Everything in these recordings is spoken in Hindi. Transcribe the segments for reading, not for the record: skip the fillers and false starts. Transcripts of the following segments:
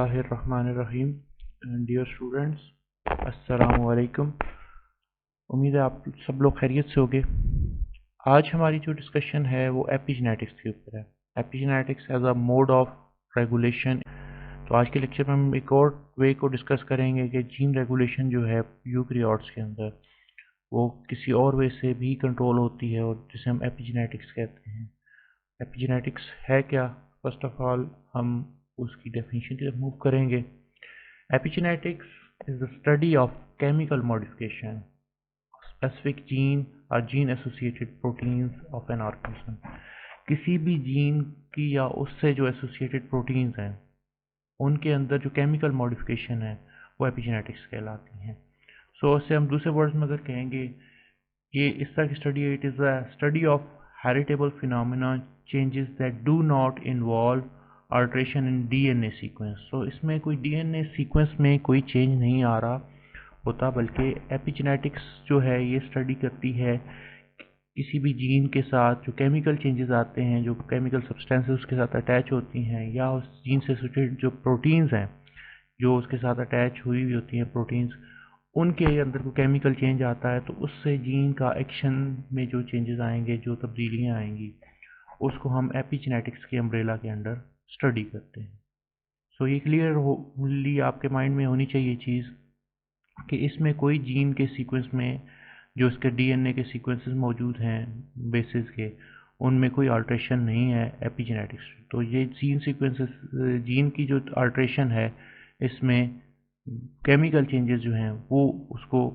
बिस्मिल्लाहिर्रहमानिर्रहीम। डियर स्टूडेंट्स, अस्सलामु अलैकुम। उम्मीद है आप सब लोग खैरियत से होंगे। आज हमारी जो डिस्कशन है वो एपिजेनेटिक्स के ऊपर है। Epigenetics as a mode of regulation. तो आज के लेक्चर में हम एक और वे को डिस्कस करेंगे कि जीन रेगुलेशन जो है यूकैरियोट्स के अंदर वो किसी और वे से भी कंट्रोल होती है, और जिसे हम एपिजेनेटिक्स कहते हैं। एपिजेनेटिक्स है क्या? फर्स्ट ऑफ ऑल हम उसकी डेफिनेशन की तरफ मूव करेंगे। Epigenetics is the study of chemical modification specific gene और gene associated proteins of an organism. किसी भी जीन की या उससे जो एसोसिएटेड प्रोटीन्स हैं उनके अंदर जो केमिकल मॉडिफिकेशन है वो एपिजेनेटिक्स कहलाती हैं। सो इससे हम दूसरे वर्ड्स में अगर कहेंगे, ये इस तरह की स्टडी है, it is a study of heritable phenomena changes that do not involve alteration in DNA sequence. तो इसमें कोई डीएनए सीक्वेंस में कोई चेंज नहीं आ रहा होता, बल्कि एपिजेनेटिक्स जो है ये स्टडी करती है किसी भी जीन के साथ जो केमिकल चेंजेस आते हैं, जो केमिकल सब्सटेंसेस उसके साथ अटैच होती हैं, या उस जीन से एसोसिएटेड जो प्रोटीन्स हैं जो उसके साथ अटैच हुई हुई होती हैं प्रोटीन्स, उनके अंदर कोई केमिकल चेंज आता है तो उससे जीन का एक्शन में जो चेंजेस आएंगे, जो तब्दीलियाँ आएंगी, उसको हम एपिजेनेटिक्स के अम्ब्रेला के अंडर स्टडी करते हैं। सो ये क्लियरली आपके माइंड में होनी चाहिए चीज़ कि इसमें कोई जीन के सीक्वेंस में जो इसके डीएनए के सीक्वेंसेस मौजूद हैं बेसिस के, उनमें कोई अल्ट्रेशन नहीं है एपिजेनेटिक्स। तो ये जीन सीक्वेंसेस, जीन की जो अल्ट्रेशन है, इसमें केमिकल चेंजेस जो हैं वो उसको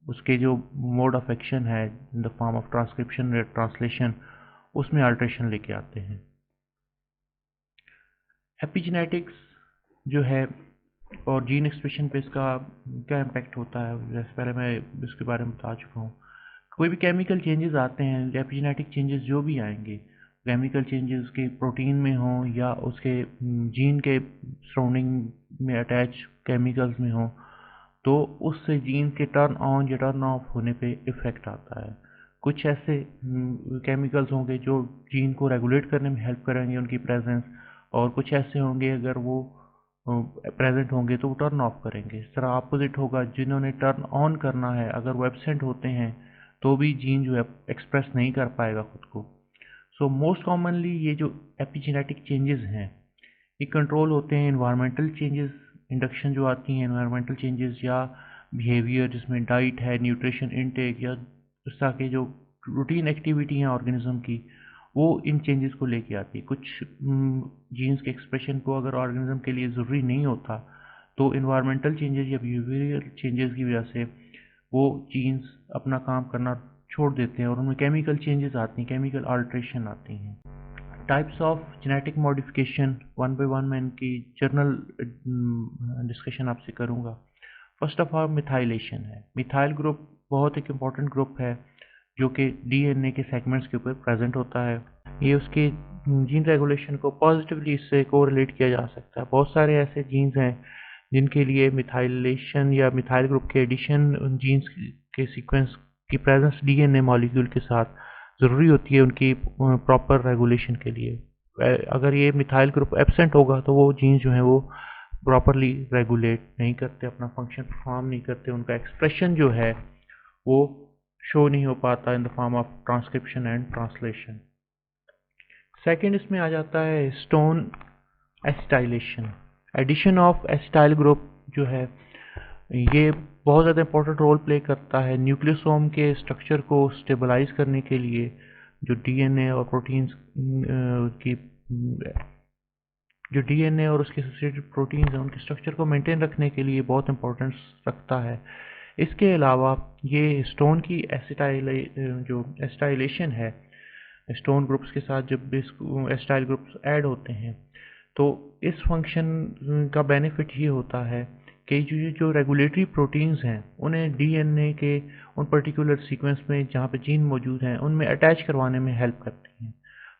उसके जो मोड ऑफ एक्शन है इन द फॉर्म ऑफ ट्रांसक्रिप्शन या ट्रांसलेशन, उसमें अल्ट्रेशन लेके आते हैं। एपिजेनेटिक्स जो है और जीन एक्सप्रेशन पे इसका क्या इम्पैक्ट होता है, जैसे पहले मैं इसके बारे में बता चुका हूँ। कोई भी केमिकल चेंजेस आते हैं, एपिजेनेटिक चेंजेस जो भी आएंगे, केमिकल चेंजेस उसके प्रोटीन में हों या उसके जीन के सराउंडिंग में अटैच केमिकल्स में हों, तो उससे जीन के टर्न ऑन या टर्न ऑफ होने पे इफ़ेक्ट आता है। कुछ ऐसे केमिकल्स होंगे जो जीन को रेगुलेट करने में हेल्प करेंगे, उनकी प्रेजेंस, और कुछ ऐसे होंगे अगर वो प्रेजेंट होंगे तो वो टर्न ऑफ करेंगे। इस तरह अपोजिट होगा, जिन्होंने टर्न ऑन करना है अगर वो एब्सेंट होते हैं तो भी जीन जो है एक्सप्रेस नहीं कर पाएगा खुद को। सो मोस्ट कॉमनली ये जो एपिजेनेटिक चेंजेस हैं ये कंट्रोल होते हैं इन्वायरमेंटल चेंजेस, इंडक्शन जो आती हैं इन्वायरमेंटल चेंजेस, या बिहेवियर जिसमें डाइट है, न्यूट्रिशन इनटेक, या इस तरह के जो रूटीन एक्टिविटी हैं ऑर्गेनिज्म की, वो इन चेंजेस को लेके आती है। कुछ जीन्स के एक्सप्रेशन को अगर ऑर्गेनिज्म के लिए ज़रूरी नहीं होता तो इन्वायरमेंटल चेंजेस या बिहेवियरल चेंजेस की वजह से वो जीन्स अपना काम करना छोड़ देते हैं और उनमें केमिकल चेंजेस आती हैं, केमिकल अल्ट्रेशन आती हैं। Types of genetic modification one by one मैं इनकी जर्नल डिस्कशन आपसे करूँगा। फर्स्ट ऑफ ऑल मिथाइलेशन है। मिथाइल ग्रुप बहुत एक इम्पॉर्टेंट ग्रुप है जो कि डीएनए के सेगमेंट्स के ऊपर प्रेजेंट होता है। ये उसके जीन रेगुलेशन को पॉजिटिवली इससे कोरिलेट किया जा सकता है। बहुत सारे ऐसे जीन्स हैं जिनके लिए मिथाइलेशन या मिथाइल ग्रुप के एडिशन जीन्स के सीक्वेंस की प्रेजेंस डीएनए मॉलिक्यूल के साथ ज़रूरी होती है उनकी प्रॉपर रेगुलेशन के लिए। अगर ये मिथाइल ग्रुप एब्सेंट होगा तो वो जीन्स जो हैं वो प्रॉपरली रेगुलेट नहीं करते, अपना फंक्शन परफॉर्म नहीं करते, उनका एक्सप्रेशन जो है वो शो नहीं हो पाता in the form of transcription and translation. Second इसमें आ जाता है histone acetylation. Addition of acetyl group जो है ये बहुत ज़्यादा इंपॉर्टेंट रोल प्ले करता है न्यूक्लियोसोम के स्ट्रक्चर को स्टेबलाइज करने के लिए। जो डीएनए और प्रोटीन्स की जो डीएनए और उसके एसोसिएटेड प्रोटीन्स हैं उनके स्ट्रक्चर को मेंटेन रखने के लिए बहुत इंपॉर्टेंस रखता है। इसके अलावा ये स्टोन की जो एसिटाइलेशन है, स्टोन ग्रुप्स के साथ जब एसिटाइल ग्रुप्स ऐड होते हैं तो इस फंक्शन का बेनिफिट ये होता है कि जो रेगुलेटरी प्रोटीन्स हैं उन्हें डीएनए के उन पर्टिकुलर सीक्वेंस में जहाँ पे जीन मौजूद हैं उनमें अटैच करवाने में हेल्प करती हैं।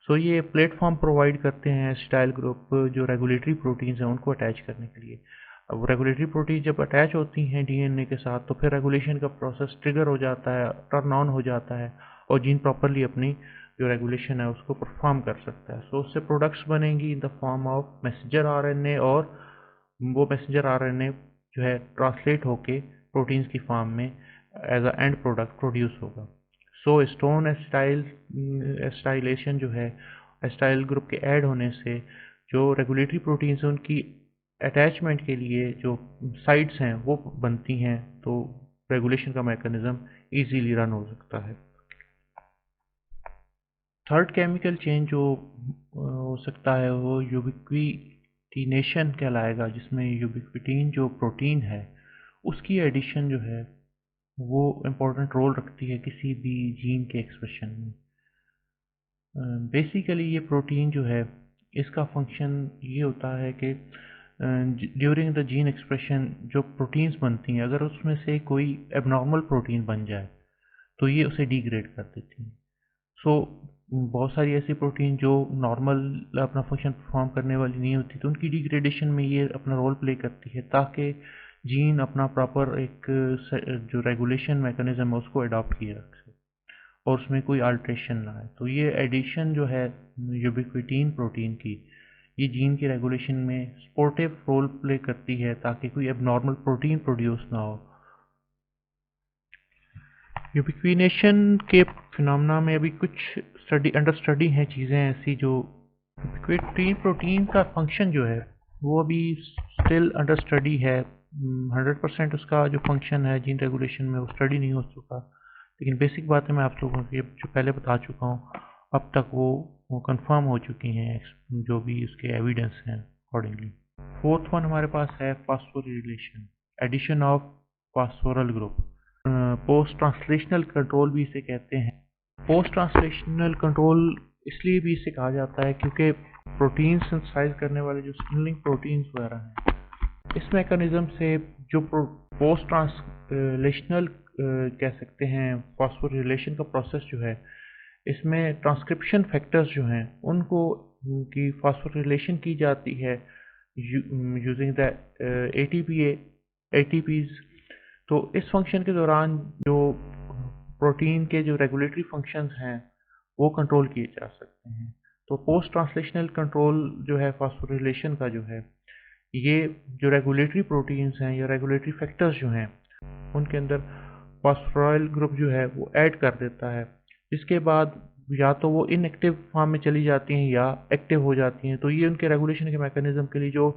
सो ये प्लेटफॉर्म प्रोवाइड करते हैं एसिटाइल ग्रुप जो रेगुलेटरी प्रोटीन्स हैं उनको अटैच करने के लिए। अब रेगुलेटरी प्रोटीन जब अटैच होती हैं डीएनए के साथ तो फिर रेगुलेशन का प्रोसेस ट्रिगर हो जाता है, टर्न ऑन हो जाता है, और जीन प्रॉपरली अपनी जो रेगुलेशन है उसको परफॉर्म कर सकता है। सो उससे प्रोडक्ट्स बनेंगी इन the form of messenger RNA और वो मैसेंजर आरएनए जो है ट्रांसलेट होके प्रोटीन्स की फॉर्म में as a end product produce होगा। सो स्टोन एस्टाइलेशन जो है, एस्टाइल ग्रुप के ऐड होने से जो रेगुलेटरी प्रोटीन्स हैं उनकी अटैचमेंट के लिए जो साइट्स हैं वो बनती हैं, तो रेगुलेशन का मैकेनिज्म इजीली रन हो सकता है। थर्ड केमिकल चेंज जो हो सकता है वो यूबिक्विटिनेशन कहलाएगा, जिसमें यूबिक्विटीन जो प्रोटीन है उसकी एडिशन जो है वो इम्पोर्टेंट रोल रखती है किसी भी जीन के एक्सप्रेशन में। बेसिकली ये प्रोटीन जो है इसका फंक्शन ये होता है कि ड्यूरिंग द जीन एक्सप्रेशन जो प्रोटीन्स बनती हैं, अगर उसमें से कोई एबनॉर्मल प्रोटीन बन जाए तो ये उसे डिग्रेड कर देती हैं। सो बहुत सारी ऐसी प्रोटीन जो नॉर्मल अपना फंक्शन परफॉर्म करने वाली नहीं होती, तो उनकी डिग्रेडेशन में ये अपना रोल प्ले करती है ताकि जीन अपना प्रॉपर एक जो रेगुलेशन मैकेनिज्म है उसको अडॉप्ट किए रखे और उसमें कोई अल्ट्रेशन ना आए। तो ये एडिशन जो है यूबिक्विटीन प्रोटीन की, ये जीन की रेगुलेशन में सपोर्टिव रोल प्ले करती है ताकि कोई एबनॉर्मल प्रोटीन प्रोड्यूस ना हो। यूबिक्विनेशन के फिनोमेना में अभी कुछ अंडर स्टडी हैं चीज़ें ऐसी जो यूबिक्विटीन प्रोटीन का फंक्शन जो है वो अभी स्टिल अंडर स्टडी है। 100% उसका जो फंक्शन है जीन रेगुलेशन में वो स्टडी नहीं हो चुका, लेकिन बेसिक बातें मैं आप लोगों को जो पहले बता चुका हूँ अब तक वो कंफर्म हो चुकी हैं जो भी उसके एविडेंस हैं अकॉर्डिंगली। फोर्थ वन हमारे पास है phosphorylation, addition of phosphoryl group. Post translational control भी इसे कहते हैं। पोस्ट ट्रांसलेशनल कंट्रोल इसलिए भी इसे कहा जाता है क्योंकि प्रोटीन सिंथेसाइज करने वाले जो सिग्नलिंग प्रोटीन्स वगैरह हैं, इस मैकेनिज्म से जो पोस्ट ट्रांसलेशनल कह सकते हैं फास्फोरिलेशन का प्रोसेस जो है, इसमें ट्रांसक्रिप्शन फैक्टर्स जो हैं उनको की फास्फोरिलेशन की जाती है यूजिंग द एटीपीज। तो इस फंक्शन के दौरान जो प्रोटीन के जो रेगुलेटरी फंक्शंस हैं वो कंट्रोल किए जा सकते हैं। तो पोस्ट ट्रांसलेशनल कंट्रोल जो है फास्फोरिलेशन का जो है, ये जो रेगुलेटरी प्रोटीन्स हैं या रेगुलेटरी फैक्टर्स जो हैं उनके अंदर फास्फोराइल ग्रुप जो है वो ऐड कर देता है, जिसके बाद या तो वो इनएक्टिव फॉर्म में चली जाती हैं या एक्टिव हो जाती हैं। तो ये उनके रेगुलेशन के मैकेनिज्म के लिए जो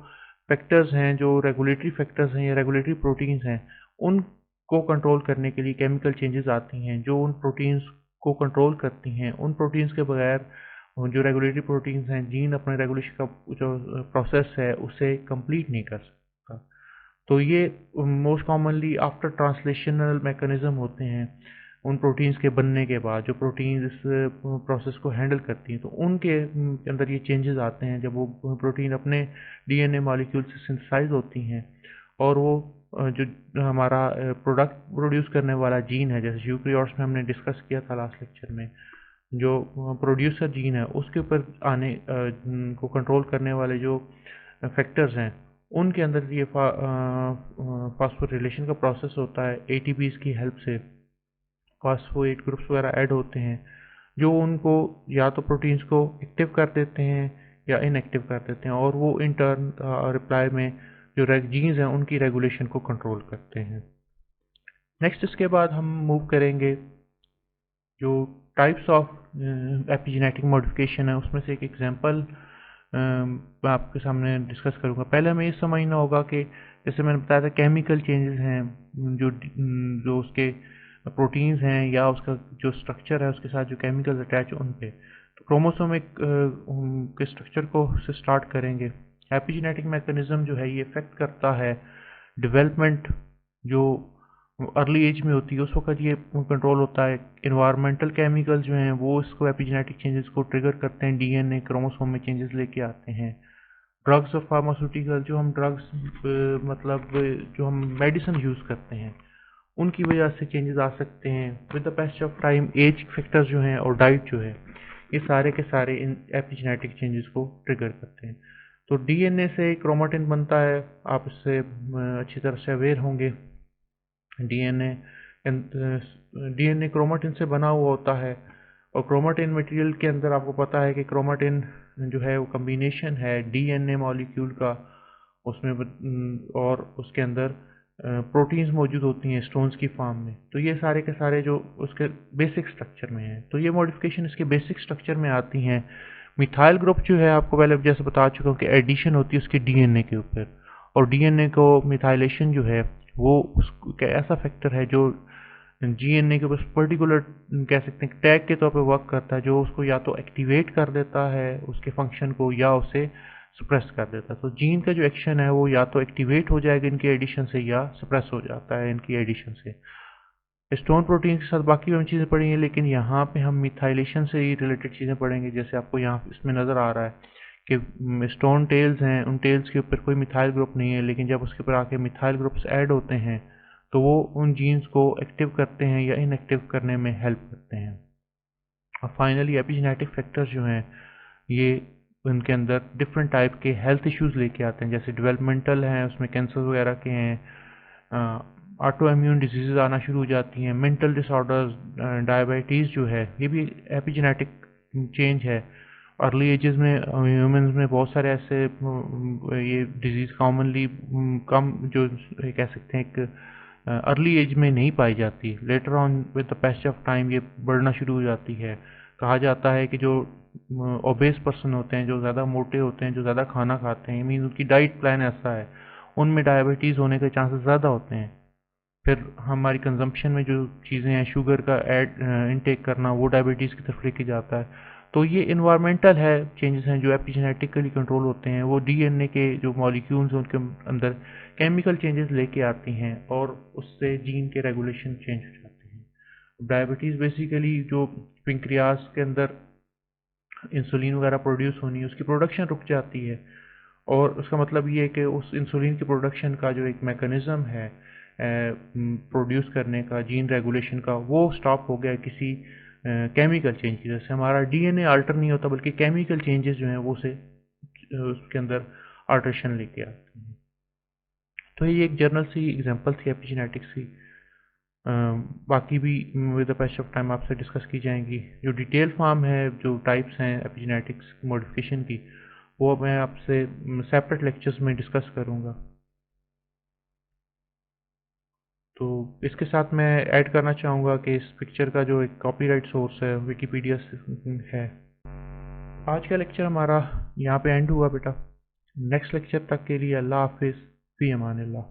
फैक्टर्स हैं, जो रेगुलेटरी फैक्टर्स हैं या रेगुलेटरी प्रोटीन्स हैं, उनको कंट्रोल करने के लिए केमिकल चेंजेस आती हैं जो उन प्रोटीन्स को कंट्रोल करती हैं। उन प्रोटीन्स के बगैर जो रेगुलेटरी प्रोटीन्स हैं, जीन अपने रेगुलेशन का जो प्रोसेस है उसे कंप्लीट नहीं कर सकता। तो ये most commonly after translational mechanism होते हैं उन प्रोटीन्स के बनने के बाद। जो प्रोटीन्स इस प्रोसेस को हैंडल करती हैं तो उनके अंदर ये चेंजेस आते हैं जब वो प्रोटीन अपने डीएनए मॉलिक्यूल से सिंथेसाइज होती हैं और वो जो हमारा प्रोडक्ट प्रोड्यूस करने वाला जीन है, जैसे यूकेरियोट्स में हमने डिस्कस किया था लास्ट लेक्चर में, जो प्रोड्यूसर जीन है उसके ऊपर आने को कंट्रोल करने वाले जो फैक्टर्स हैं उनके अंदर ये फास्फोरिलेशन का प्रोसेस होता है। एटीपीज की हेल्प से फास्फोएट ग्रुप्स वगैरह ऐड होते हैं जो उनको या तो प्रोटीन्स को एक्टिव कर देते हैं या इनएक्टिव कर देते हैं, और वो इन टर्न रिप्लाई में जो जीन्स हैं उनकी रेगुलेशन को कंट्रोल करते हैं। नेक्स्ट इसके बाद हम मूव करेंगे जो टाइप्स ऑफ एपिजेनेटिक मॉडिफिकेशन है, उसमें से एक एग्जांपल मैं आपके सामने डिस्कस करूंगा। पहले हमें ये समझना होगा कि जैसे मैंने बताया था केमिकल चेंजेस हैं जो उसके प्रोटीन्स हैं या उसका जो स्ट्रक्चर है उसके साथ जो केमिकल्स अटैच उन पे। तो क्रोमोसोमिक के स्ट्रक्चर को से स्टार्ट करेंगे। एपिजेनेटिक मैकेनिज्म जो है ये इफेक्ट करता है डेवलपमेंट जो अर्ली एज में होती है, उस वक्त ये कंट्रोल होता है। इन्वायरमेंटल केमिकल्स जो हैं वो इसको एपिजेनेटिक चेंजेस को ट्रिगर करते हैं, डीएनए क्रोमोसोम में चेंजेस लेके आते हैं। ड्रग्स और फार्मास्यूटिकल जो हम ड्रग्स मतलब जो हम मेडिसिन यूज़ करते हैं उनकी वजह से चेंजेस आ सकते हैं। With the passage of time age factors जो हैं और डाइट जो है, ये सारे के सारे इन एपिजेनेटिक चेंजेस को ट्रिगर करते हैं। तो डीएनए से क्रोमेटिन बनता है, आप इससे अच्छी तरह से अवेयर होंगे। डीएनए क्रोमेटिन से बना हुआ होता है, और क्रोमेटिन मटेरियल के अंदर आपको पता है कि क्रोमेटिन जो है वो कम्बिनेशन है डीएनए मॉलिक्यूल का उसमें और उसके अंदर प्रोटीन्स मौजूद होती हैं स्टोन्स की फॉर्म में। तो ये सारे के सारे जो उसके बेसिक स्ट्रक्चर में हैं, तो ये मॉडिफिकेशन इसके बेसिक स्ट्रक्चर में आती हैं। मिथाइल ग्रुप जो है आपको पहले जैसे बता चुका हूँ कि एडिशन होती है उसके डीएनए के ऊपर, और डीएनए को मिथाइलेशन जो है वो ऐसा फैक्टर है जो जीएनए के ऊपर पर्टिकुलर कह सकते हैं टैग के तौर पे वर्क करता है, जो उसको या तो एक्टिवेट कर देता है उसके फंक्शन को या उसे सप्रेस कर देता है। तो जीन का जो एक्शन है वो या तो एक्टिवेट हो जाएगा इनके एडिशन से या सप्रेस हो जाता है इनकी एडिशन से। स्टोन प्रोटीन के साथ बाकी भी हम चीज़ें पढ़ेंगे, लेकिन यहाँ पे हम मिथाइलेशन से ही रिलेटेड चीज़ें पढ़ेंगे। जैसे आपको यहाँ इसमें नज़र आ रहा है कि स्टोन टेल्स हैं, उन टेल्स के ऊपर कोई मिथाइल ग्रुप नहीं है, लेकिन जब उसके ऊपर आके मिथाइल ग्रुप्स ऐड होते हैं तो वो उन जीन्स को एक्टिव करते हैं या इनएक्टिव करने में हेल्प करते हैं। और फाइनली एपिजेनेटिक फैक्टर्स जो हैं ये उनके अंदर डिफरेंट टाइप के हेल्थ इश्यूज लेके आते हैं, जैसे डेवलपमेंटल हैं, उसमें कैंसर वगैरह के हैं, ऑटो इम्यून डिजीज़ आना शुरू हो जाती हैं, मेंटल डिसऑर्डर्स, डायबिटीज़ जो है ये भी एपिजेनेटिक चेंज है। अर्ली एजेस में ह्यूमंस में बहुत सारे ऐसे ये डिजीज़ कॉमनली कम जो ये कह सकते हैं एक अर्ली एज में नहीं पाई जाती, later on with the passage of time ये बढ़ना शुरू हो जाती है। कहा जाता है कि जो ओबेस पर्सन होते हैं, जो ज़्यादा मोटे होते हैं, जो ज़्यादा खाना खाते हैं, मीन उनकी डाइट प्लान ऐसा है, उनमें डायबिटीज़ होने के चांसेस ज़्यादा होते हैं। फिर हमारी कंजम्पशन में जो चीज़ें हैं, शुगर का इनटेक करना, वो डायबिटीज़ की तरफ लेके जाता है। तो ये इन्वायरमेंटल है चेंजेस हैं जो एपिजेनेटिकली कंट्रोल होते हैं, वो डीएनए के जो मॉलिक्यूल्स हैं उनके अंदर केमिकल चेंजेस लेके आती हैं और उससे जीन के रेगुलेशन चेंज हो जाते हैं। डायबिटीज़ बेसिकली जो पेंक्रियाज के अंदर इंसुलिन वगैरह प्रोड्यूस होनी है उसकी प्रोडक्शन रुक जाती है, और उसका मतलब ये है कि उस इंसुलिन की प्रोडक्शन का जो एक मैकेनिज़्म है प्रोड्यूस करने का, जीन रेगुलेशन का, वो स्टॉप हो गया किसी केमिकल चेंज की वजह से। हमारा डीएनए अल्टर नहीं होता बल्कि केमिकल चेंजेस जो हैं वो से उसके अंदर अल्ट्रेशन लेके आते हैं। तो ये एक जनरल सी एग्जांपल थी एपिजेनेटिक्स की। बाकी भी with the passage of time आपसे डिस्कस की जाएंगी। जो डिटेल फॉर्म है, जो टाइप्स हैं एपिजेनेटिक्स मॉडिफिकेशन की, वो मैं आपसे सेपरेट लेक्चर्स में डिस्कस करूँगा। तो इसके साथ मैं ऐड करना चाहूँगा कि इस पिक्चर का जो एक कॉपीराइट सोर्स है विकिपीडिया है। आज का लेक्चर हमारा यहाँ पे एंड हुआ बेटा। नेक्स्ट लेक्चर तक के लिए अल्लाह हाफिज़, फ़ी अमानिल्लाह।